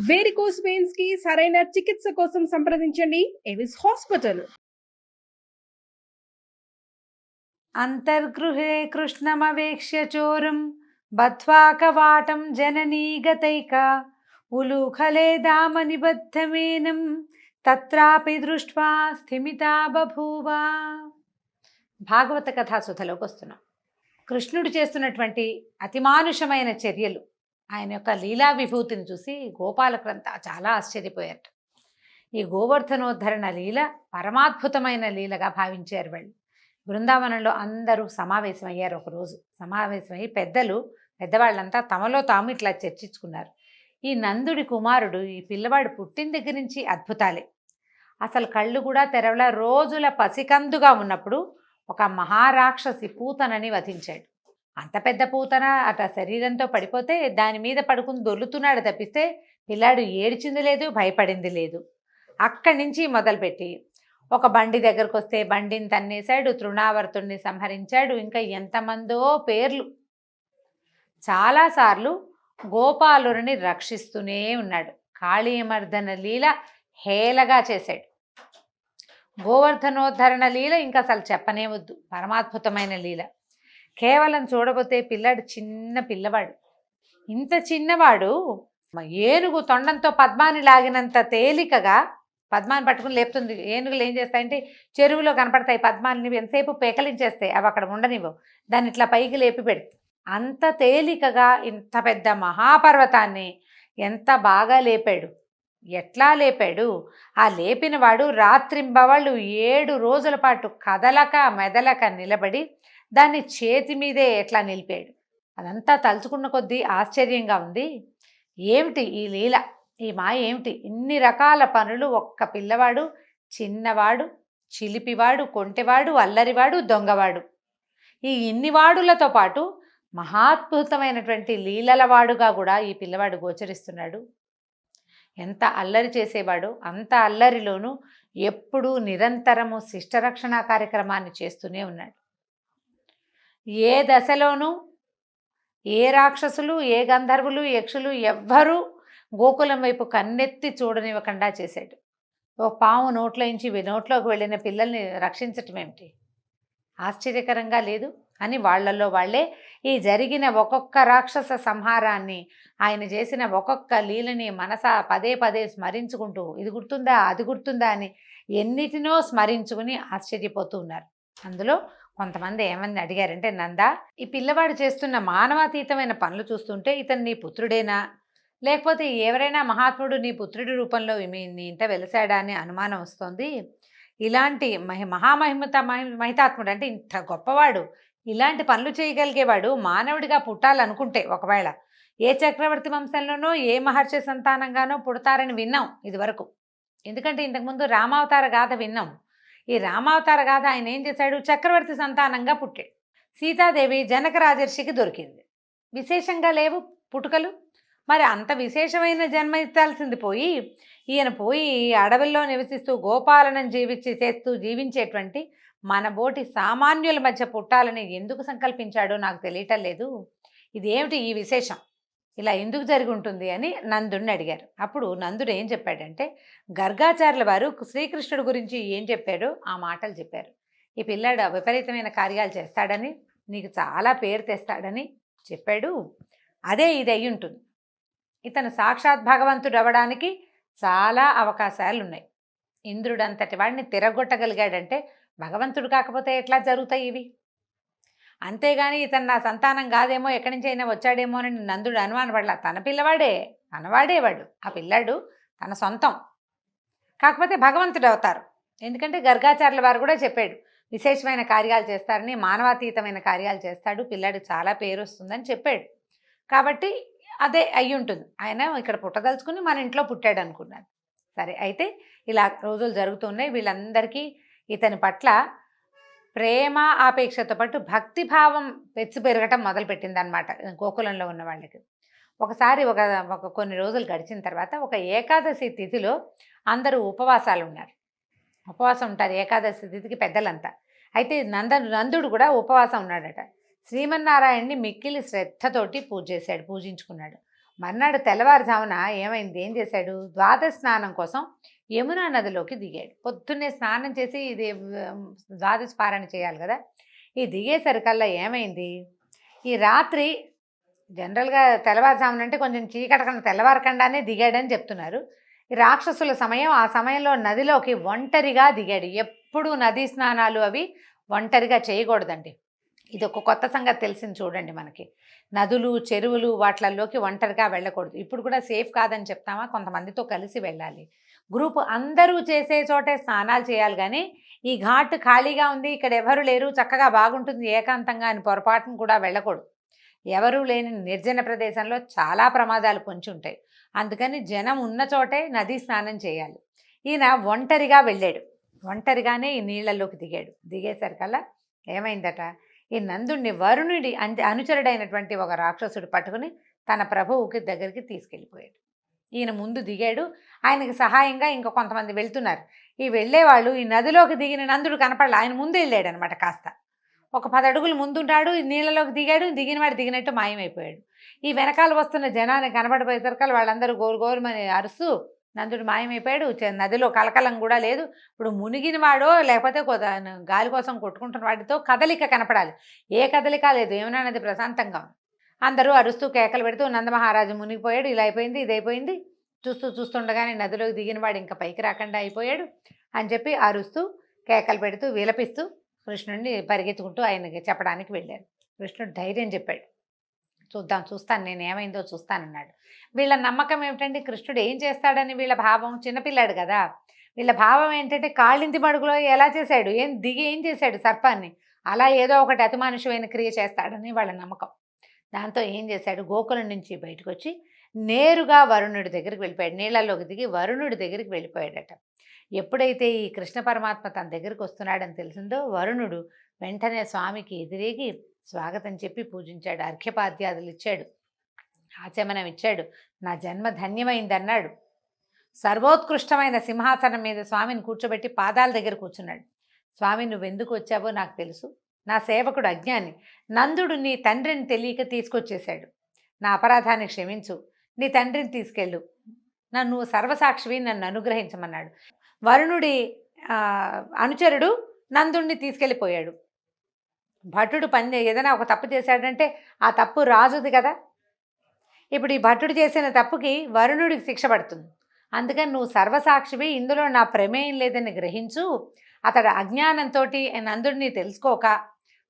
Varicose veins కి సరైన చికిత్స కోసం సంప్రదించండి ఎవిస్ హాస్పిటల్. అంతర్గృహే కృష్ణమవేక్ష్య చోరం బధ్వా కవాటం జననీగతైక ఉలూఖలే దామనిబద్ధమేనం తత్రాపి దృష్ట్వా స్థిమితా బభూవ. భాగవత కథాసుధలోకి వస్తున్నాం. కృష్ణుడు చేస్తున్నటువంటి అతిమానుషమైన చర్యలు, ఆయన యొక్క లీలా విభూతిని చూసి గోపాలకులంతా చాలా ఆశ్చర్యపోయారు. ఈ గోవర్ధనోద్ధరణ లీల పరమాద్భుతమైన లీలగా భావించారు వాళ్ళు. బృందావనంలో అందరూ సమావేశమయ్యారు. ఒకరోజు సమావేశమయ్యి పెద్దవాళ్ళంతా తమలో తాము ఇట్లా చర్చించుకున్నారు. ఈ నందుడి కుమారుడు, ఈ పిల్లవాడు పుట్టిన దగ్గర నుంచి అద్భుతాలే. అసలు కళ్ళు కూడా తెరవల రోజుల పసికందుగా ఉన్నప్పుడు ఒక మహారాక్షసి పూతనని వధించాడు. అంత పెద్ద పూతన అట శరీరంతో పడిపోతే దాని మీద పడుకుని దొర్లుతున్నాడు తప్పిస్తే పిల్లాడు ఏడ్చింది లేదు, భయపడింది లేదు. అక్కడి నుంచి మొదలుపెట్టి ఒక బండి దగ్గరకు వస్తే బండిని తన్నేశాడు, తృణావర్తుడిని సంహరించాడు, ఇంకా ఎంతమందో పేర్లు. చాలాసార్లు గోపాలుని రక్షిస్తూనే ఉన్నాడు. కాళీమర్దన లీల హేళగా చేశాడు. గోవర్ధనోద్ధరణ లీల ఇంకా అసలు చెప్పనే వద్దు, పరమాద్భుతమైన లీల. కేవలం చూడబోతే పిల్లాడు చిన్న పిల్లవాడు. ఇంత చిన్నవాడు ఏనుగు తొండంతో పద్మాన్ని లాగినంత తేలికగా పద్మాన్ని పట్టుకుని లేపుతుంది. ఏనుగులు ఏం చేస్తాయంటే చెరువులో కనపడతాయి పద్మాన్ని, ఎంతసేపు పేకలించేస్తాయి, అవి అక్కడ ఉండనివ్వు, దాన్ని ఇట్లా పైకి లేపి పెడతాయి. అంత తేలికగా ఇంత పెద్ద మహాపర్వతాన్ని ఎంత బాగా లేపాడు. ఎట్లా లేపాడు? ఆ లేపిన వాడు రాత్రింబవళ్ళు 7 రోజుల పాటు కదలక మెదలక నిలబడి దాన్ని చేతి మీదే ఎట్లా నిలిపాడు. అదంతా తలుచుకున్న కొద్దీ ఆశ్చర్యంగా ఉంది. ఏమిటి ఈ లీల, ఈ మాయ ఏమిటి? ఇన్ని రకాల పనులు ఒక్క పిల్లవాడు, చిన్నవాడు, చిలిపివాడు, కొంటెవాడు, అల్లరివాడు, దొంగవాడు, ఈ ఇన్ని వాడులతో పాటు మహాద్భుతమైనటువంటి లీలలవాడుగా కూడా ఈ పిల్లవాడు గోచరిస్తున్నాడు. ఎంత అల్లరి చేసేవాడు, అంత అల్లరిలోనూ ఎప్పుడూ నిరంతరము శిష్టరక్షణ కార్యక్రమాన్ని చేస్తూనే ఉన్నాడు. ఏ దశలోనూ ఏ రాక్షసులు, ఏ గంధర్వులు, యక్షులు ఎవ్వరూ గోకులం వైపు కన్నెత్తి చూడనివ్వకుండా చేశాడు. ఓ పాము నోట్లోకి వెళ్ళిన పిల్లల్ని రక్షించటం ఏమిటి? ఆశ్చర్యకరంగా లేదు అని వాళ్ళల్లో వాళ్ళే ఈ జరిగిన ఒక్కొక్క రాక్షస సంహారాన్ని, ఆయన చేసిన ఒక్కొక్క లీలని మనసా పదే పదే స్మరించుకుంటూ ఇది గుర్తుందా అది గుర్తుందా అని ఎన్నిటినో స్మరించుకుని ఆశ్చర్యపోతూ ఉన్నారు. అందులో కొంతమంది ఏమని అడిగారంటే, నందా, ఈ పిల్లవాడు చేస్తున్న మానవాతీతమైన పనులు చూస్తుంటే ఇతను నీ పుత్రుడేనా, లేకపోతే ఎవరైనా మహాత్ముడు నీ పుత్రుడి రూపంలో నీ ఇంట వెలిసాడా అని అనుమానం వస్తోంది. ఇలాంటి మహితాత్ముడు అంటే ఇంత గొప్పవాడు, ఇలాంటి పనులు చేయగలిగేవాడు మానవుడిగా పుట్టాలనుకుంటే ఒకవేళ ఏ చక్రవర్తి వంశంలోనో ఏ మహర్షి సంతానంగానో పుడతారని విన్నాం ఇదివరకు. ఎందుకంటే ఇంతకుముందు రామావతార గాథ విన్నాం. ఈ రామావతార గాథ ఆయన ఏం చేశాడు? చక్రవర్తి సంతానంగా పుట్టాడు. సీతాదేవి జనక రాజర్షికి దొరికింది. విశేషంగా లేవు పుట్టుకలు. మరి అంత విశేషమైన జన్మ ఎత్తాల్సింది పోయి ఈయన అడవుల్లో నివసిస్తూ గోపాలనం చేస్తూ జీవించేటువంటి మన బోటి సామాన్యుల మధ్య పుట్టాలని ఎందుకు సంకల్పించాడో నాకు తెలియటం లేదు. ఇదేమిటి ఈ విశేషం, ఇలా ఎందుకు జరిగి ఉంటుంది అని నందుడిని అడిగారు. అప్పుడు నందుడు ఏం చెప్పాడంటే, గర్గాచార్యుల వారు శ్రీకృష్ణుడి గురించి ఏం చెప్పాడో ఆ మాటలు చెప్పారు. ఈ పిల్లాడు విపరీతమైన కార్యాలు చేస్తాడని, నీకు చాలా పేరు తెస్తాడని చెప్పాడు. అదే ఇది అయి ఉంటుంది. ఇతను సాక్షాత్ భగవంతుడు అవ్వడానికి చాలా అవకాశాలు ఉన్నాయి. ఇంద్రుడు అంతటి వాడిని తిరగొట్టగలిగాడంటే భగవంతుడు కాకపోతే ఎట్లా జరుగుతాయి ఇవి? అంతేగాని ఇతను నా సంతానం కాదేమో, ఎక్కడి నుంచి అయినా వచ్చాడేమో అని నందుడు అనుమానపడలా. తన పిల్లవాడే, తనవాడేవాడు. ఆ పిల్లాడు తన సొంతం, కాకపోతే భగవంతుడు అవుతారు. ఎందుకంటే గర్గాచార్యుల వారు కూడా చెప్పాడు, విశేషమైన కార్యాలు చేస్తారని, మానవాతీతమైన కార్యాలు చేస్తాడు, పిల్లాడు చాలా పేరు వస్తుందని చెప్పాడు. కాబట్టి అదే అయి ఉంటుంది. ఆయన ఇక్కడ పుట్టదలుచుకుని మన ఇంట్లో పుట్టాడు అనుకున్నాను. సరే, అయితే ఇలా రోజులు జరుగుతున్నాయి. వీళ్ళందరికీ ఇతని పట్ల ప్రేమ ఆపేక్షతో పాటు భక్తిభావం పెచ్చు పెరగటం మొదలుపెట్టింది అనమాట గోకులంలో ఉన్న వాళ్ళకి. ఒకసారి ఒక కొన్ని రోజులు గడిచిన తర్వాత ఒక ఏకాదశి తిథిలో అందరూ ఉపవాసాలు ఉన్నారు. ఉపవాసం ఉంటారు ఏకాదశి తిథికి పెద్దలంతా. అయితే నందుడు కూడా ఉపవాసం ఉన్నాడట. శ్రీమన్నారాయణ్ణి మిక్కిలి శ్రద్ధతోటి పూజించుకున్నాడు. మర్నాడు తెల్లవారుజామున ఏమైంది, ఏం చేశాడు, ద్వాదశ స్నానం కోసం యమునా నదిలోకి దిగాడు. పొద్దున్నే స్నానం చేసి ఇది ద్వాదశ పారాయణ చేయాలి కదా. ఈ దిగేసరికల్లా ఏమైంది, ఈ రాత్రి జనరల్గా తెల్లవారుజామున అంటే కొంచెం చీకటకన్నా తెల్లవారకుండానే దిగాడని చెప్తున్నారు. ఈ రాక్షసుల సమయం, ఆ సమయంలో నదిలోకి ఒంటరిగా దిగాడు. ఎప్పుడు నదీ స్నానాలు అవి ఒంటరిగా చేయకూడదండి. ఇది ఒక కొత్త సంగతి తెలిసింది చూడండి మనకి. నదులు, చెరువులు వాటిల్లోకి ఒంటరిగా వెళ్ళకూడదు. ఇప్పుడు కూడా సేఫ్ కాదని చెప్తామా, కొంతమందితో కలిసి వెళ్ళాలి. గ్రూప్ అందరూ చేసే చోటే స్నానాలు చేయాలి. కానీ ఈ ఘాట్ ఖాళీగా ఉంది, ఇక్కడ ఎవరు లేరు, చక్కగా బాగుంటుంది ఏకాంతంగా అని పొరపాటును కూడా వెళ్ళకూడదు. ఎవరూ లేని నిర్జన ప్రదేశంలో చాలా ప్రమాదాలు పొంచి ఉంటాయి. అందుకని జనం ఉన్న చోటే నదీ స్నానం చేయాలి. ఈయన ఒంటరిగా వెళ్ళాడు. ఒంటరిగానే ఈ నీళ్లలోకి దిగాడు. దిగేసరికల్లా ఏమైందట, ఈ నందుణ్ణి వరుణుడి అనుచరుడైనటువంటి ఒక రాక్షసుడు పట్టుకుని తన ప్రభువుకి దగ్గరికి తీసుకెళ్ళిపోయాడు. ఈయన ముందు దిగాడు, ఆయనకి సహాయంగా ఇంకా కొంతమంది వెళ్తున్నారు. ఈ వెళ్ళేవాళ్ళు ఈ నదిలోకి దిగిన నందుడు కనపడలే, ఆయన ముందు వెళ్ళాడు అనమాట. కాస్త ఒక 10 అడుగులు ముందుంటాడు, నీళ్ళలోకి దిగాడు, దిగినవాడు దిగినట్టు మాయమైపోయాడు. ఈ వెనకాల వస్తున్న జనాన్ని కనబడిపోయేసరికి వాళ్ళందరూ గోరుమని అరుస్తూ నందుడు మాయమైపోయాడు. నదిలో కలకలం కూడా లేదు. ఇప్పుడు మునిగిన వాడో లేకపోతే గాలి కోసం కొట్టుకుంటున్న వాడితో కదలిక కనపడాలి, ఏ కదలిక లేదు. యమునా నది ప్రశాంతంగా ఉంది. అందరూ అరుస్తూ కేకలు పెడుతూ నందమహారాజు మునిగిపోయాడు, ఇలా అయిపోయింది, ఇదైపోయింది, చూస్తుండగానే నదిలోకి దిగిన వాడు ఇంకా పైకి రాకుండా అయిపోయాడు అని చెప్పి అరుస్తూ కేకలు పెడుతూ విలపిస్తూ కృష్ణుడిని పరిగెత్తుకుంటూ ఆయనకి చెప్పడానికి వెళ్ళారు. కృష్ణుడు ధైర్యం చెప్పాడు, చూస్తాను, నేను ఏమైందో చూస్తానన్నాడు. వీళ్ళ నమ్మకం ఏమిటండి, కృష్ణుడు ఏం చేస్తాడని వీళ్ళ భావం. చిన్నపిల్లాడు కదా, వీళ్ళ భావం ఏంటంటే కాళ్ళింతి మడుగులో ఎలా చేశాడు, ఏం చేశాడు సర్పాన్ని, అలా ఏదో ఒకటి అతిమానుషమైన క్రియ చేస్తాడని వాళ్ళ నమ్మకం. దాంతో ఏం చేశాడు, గోకులం నుంచి బయటకు వచ్చి నేరుగా వరుణుడి దగ్గరికి వెళ్ళిపోయాడు. నీళ్ళల్లోకి దిగి వరుణుడి దగ్గరికి వెళ్ళిపోయాడట. ఎప్పుడైతే ఈ కృష్ణ పరమాత్మ తన దగ్గరికి వస్తున్నాడని తెలిసిందో వరుణుడు వెంటనే స్వామికి ఎదురేగి స్వాగతం చెప్పి పూజించాడు. అర్ఘ్యపాద్యాదులు ఇచ్చాడు, ఆచమనం ఇచ్చాడు. నా జన్మ ధన్యమైందన్నాడు. సర్వోత్కృష్టమైన సింహాసనం మీద స్వామిని కూర్చోబెట్టి పాదాల దగ్గర కూర్చున్నాడు. స్వామి, నువ్వెందుకు వచ్చావో నాకు తెలుసు. నా సేవకుడు అజ్ఞాని నందుడు నీ తండ్రిని తెలియక తీసుకొచ్చేశాడు. నా అపరాధాన్ని క్షమించు, నీ తండ్రిని తీసుకెళ్ళు, నన్ను సర్వసాక్షివి, నన్ను అనుగ్రహించమన్నాడు. వరుణుడి అనుచరుడు నందుడిని తీసుకెళ్ళిపోయాడు. భటుడు ఏదైనా ఒక తప్పు చేశాడంటే ఆ తప్పు రాజుది కదా. ఇప్పుడు ఈ భటుడు చేసిన తప్పుకి వరుణుడికి శిక్ష పడుతుంది. అందుకని నువ్వు సర్వసాక్షివి, ఇందులో నా ప్రమేయం లేదని గ్రహించు. అతడు అజ్ఞానంతో నందుడిని తెలుసుకోక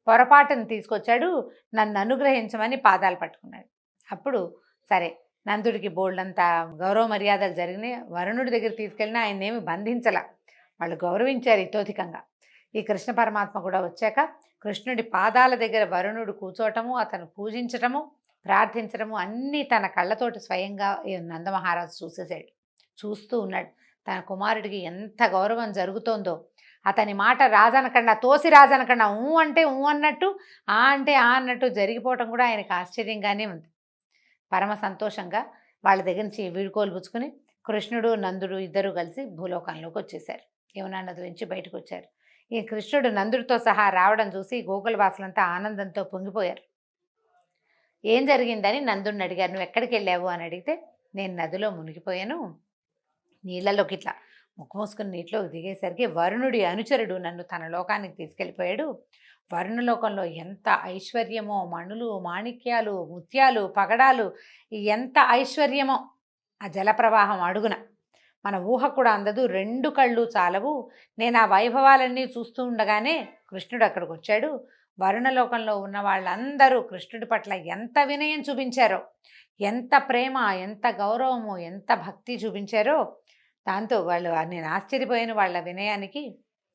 పొరపాటును తీసుకొచ్చాడు, నన్ను అనుగ్రహించమని పాదాలు పట్టుకున్నాడు. అప్పుడు సరే, నందుడికి బోల్డంత గౌరవ మర్యాదలు జరిగినాయి. వరుణుడి దగ్గర తీసుకెళ్ళినా ఆయన ఏమి బంధించలా, వాళ్ళు గౌరవించారు ఇతోధికంగా. ఈ కృష్ణ పరమాత్మ కూడా వచ్చాక కృష్ణుడి పాదాల దగ్గర వరుణుడు కూర్చోవటము, అతను పూజించటము, ప్రార్థించడము అన్నీ తన కళ్ళతోటి స్వయంగా నందమహారాజు చూసేసాడు. చూస్తూ ఉన్నాడు తన కుమారుడికి ఎంత గౌరవం జరుగుతోందో. అతని మాట రాజనకుండా, తోసి రాజనకుండా, ఊ అంటే ఊ అన్నట్టు, ఆ అంటే ఆ అన్నట్టు జరిగిపోవటం కూడా ఆయనకు ఆశ్చర్యంగానే ఉంది. పరమ సంతోషంగా వాళ్ళ దగ్గర నుంచి వీడుకోలు పుచ్చుకుని కృష్ణుడు నందుడు ఇద్దరు కలిసి భూలోకంలోకి వచ్చేసారు. యమునా నది నుంచి బయటకు వచ్చారు. ఈ కృష్ణుడు నందుడితో సహా రావడం చూసి గోకులవాసులంతా ఆనందంతో పొంగిపోయారు. ఏం జరిగిందని నందుడిని అడిగారు. నువ్వు ఎక్కడికి వెళ్ళావు అని అడిగితే, నేను నదిలో మునిగిపోయాను, నీళ్ళలోకి ఇట్లా ముక్కు మూసుకుని నీటిలోకి దిగేసరికి వరుణుడి అనుచరుడు నన్ను తన లోకానికి తీసుకెళ్ళిపోయాడు. వరుణలోకంలో ఎంత ఐశ్వర్యమో, మణులు, మాణిక్యాలు, ముత్యాలు, పగడాలు, ఎంత ఐశ్వర్యమో ఆ జలప్రవాహం అడుగున మన ఊహ కూడా అందదు. 2 కళ్ళు చాలవు. నేను ఆ వైభవాలన్నీ చూస్తూ ఉండగానే కృష్ణుడు అక్కడికి వచ్చాడు. వరుణలోకంలో ఉన్న వాళ్ళందరూ కృష్ణుడి పట్ల ఎంత వినయం చూపించారో, ఎంత ప్రేమ, ఎంత గౌరవము, ఎంత భక్తి చూపించారో, దాంతో వాళ్ళు నేను ఆశ్చర్యపోయాను వాళ్ళ వినయానికి.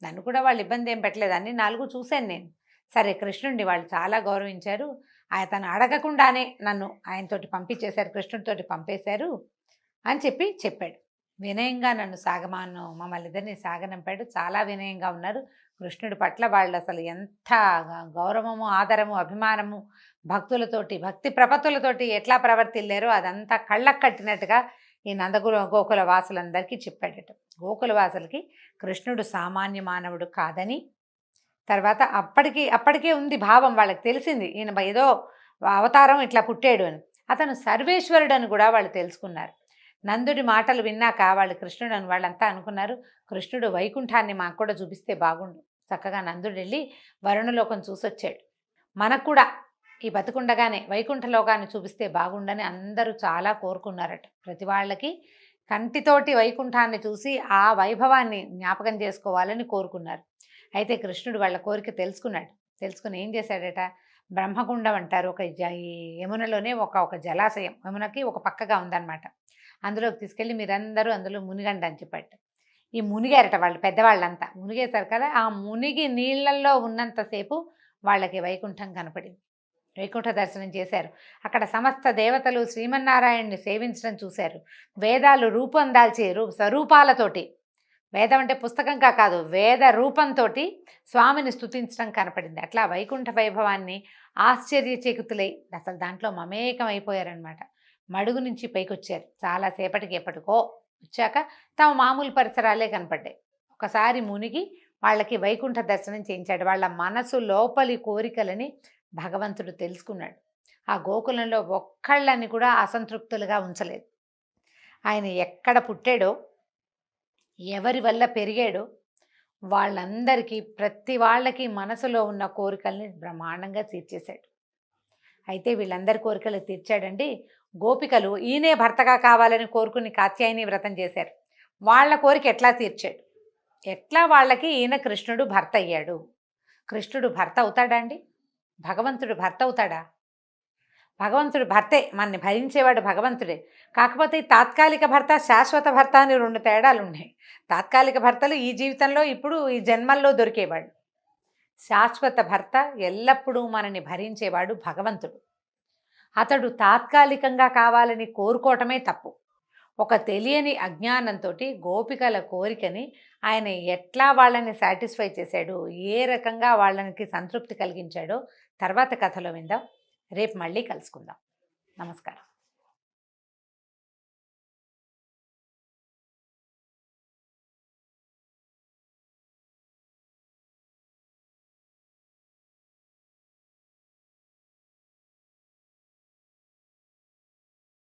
నన్ను కూడా వాళ్ళు ఇబ్బంది ఏం పెట్టలేదు, అన్ని 4 చూశాను నేను. సరే, కృష్ణుడిని వాళ్ళు చాలా గౌరవించారు. తను అడగకుండానే నన్ను ఆయనతోటి పంపించేశారు, కృష్ణుడితోటి పంపేశారు అని చెప్పాడు. వినయంగా నన్ను మమ్మల్ని ఇద్దరిని సాగనంపాడు. చాలా వినయంగా ఉన్నారు. కృష్ణుడి పట్ల వాళ్ళు అసలు ఎంత గౌరవము, ఆదరము, అభిమానము, భక్తులతోటి, భక్తి ప్రపత్తులతోటి ఎట్లా ప్రవర్తిల్లారో అదంతా కళ్ళకు కట్టినట్టుగా ఈ గోకుల వాసులందరికీ చెప్పాడట. గోకుల వాసులకి కృష్ణుడు సామాన్య మానవుడు కాదని, తర్వాత అప్పటికే ఉంది భావం, వాళ్ళకి తెలిసింది ఈయన ఏదో అవతారం ఇట్లా పుట్టాడు అని. అతను సర్వేశ్వరుడు అని కూడా వాళ్ళు తెలుసుకున్నారు. నందుడి మాటలు విన్నాక వాళ్ళు కృష్ణుడు అని వాళ్ళంతా అనుకున్నారు, కృష్ణుడు వైకుంఠాన్ని మాకు కూడా చూపిస్తే బాగుండు. చక్కగా నందుడు వెళ్ళి వరుణలోకం చూసొచ్చాడు. మనకు కూడా ఈ బతుకుండగానే వైకుంఠ లోకాన్ని చూపిస్తే బాగుండని అందరూ చాలా కోరుకున్నారట. ప్రతి వాళ్ళకి కంటితోటి వైకుంఠాన్ని చూసి ఆ వైభవాన్ని జ్ఞాపకం చేసుకోవాలని కోరుకున్నారు. అయితే కృష్ణుడు వాళ్ళ కోరిక తెలుసుకున్నాడు. తెలుసుకుని ఏం చేశాడట, బ్రహ్మగుండం అంటారు, ఈ యమునలోనే ఒక జలాశయం యమునకి ఒక పక్కగా ఉందన్నమాట. అందులోకి తీసుకెళ్ళి మీరందరూ అందులో మునిగండి అని చెప్పాడు. ఈ మునిగారట వాళ్ళు, పెద్దవాళ్ళంతా మునిగేశారు కదా. ఆ మునిగి నీళ్ళల్లో ఉన్నంతసేపు వాళ్ళకి వైకుంఠం కనపడింది. వైకుంఠ దర్శనం చేశారు. అక్కడ సమస్త దేవతలు శ్రీమన్నారాయణ్ణి సేవించడం చూశారు. వేదాలు రూపం దాల్చి స్వరూపాలతోటి, వేదం అంటే పుస్తకంగా కాదు, వేద రూపంతో స్వామిని స్తుతించడం కనపడింది. అట్లా వైకుంఠ వైభవాన్ని ఆశ్చర్యచకితులై అసలు దాంట్లో మమేకం అయిపోయారనమాట. మడుగు నుంచి పైకొచ్చారు. చాలాసేపటికి ఎప్పటికో వచ్చాక తమ మామూలు పరిసరాలే కనపడ్డాయి. ఒకసారి మునిగి వాళ్ళకి వైకుంఠ దర్శనం చేయించాడు. వాళ్ళ మనసు లోపలి కోరికలని భగవంతుడు తెలుసుకున్నాడు. ఆ గోకులంలో ఒక్కళ్ళని కూడా అసంతృప్తులుగా ఉంచలేదు. ఆయన ఎక్కడ పుట్టాడో, ఎవరి వల్ల పెరిగాడో వాళ్ళందరికీ, ప్రతి వాళ్ళకి మనసులో ఉన్న కోరికల్ని బ్రహ్మాండంగా తీర్చేశాడు. అయితే వీళ్ళందరి కోరికలు తీర్చాడండి. గోపికలు ఈయనే భర్తగా కావాలని కోరుకుని కాత్యాయని వ్రతం చేశారు. వాళ్ళ కోరిక ఎట్లా తీర్చాడు, ఎట్లా వాళ్ళకి ఈయన కృష్ణుడు భర్త అయ్యాడు. కృష్ణుడు భర్త అవుతాడా అండి? భగవంతుడు భర్త అవుతాడా? భగవంతుడు భర్తే, మనని భరించేవాడు భగవంతుడే. కాకపోతే ఈ తాత్కాలిక భర్త, శాశ్వత భర్త అని 2 తేడాలు ఉన్నాయి. తాత్కాలిక భర్తలు ఈ జీవితంలో ఇప్పుడు ఈ జన్మల్లో దొరికేవాడు. శాశ్వత భర్త ఎల్లప్పుడూ మనని భరించేవాడు భగవంతుడు. అతడు తాత్కాలికంగా కావాలని కోరుకోవటమే తప్పు. ఒక తెలియని అజ్ఞానంతో గోపికల కోరికని ఆయన ఎట్లా వాళ్ళని సాటిస్ఫై చేశాడు, ఏ రకంగా వాళ్ళకి సంతృప్తి కలిగించాడో తర్వాత కథలో విందాం. రేపు మళ్ళీ కలుసుకుందాం. నమస్కారం.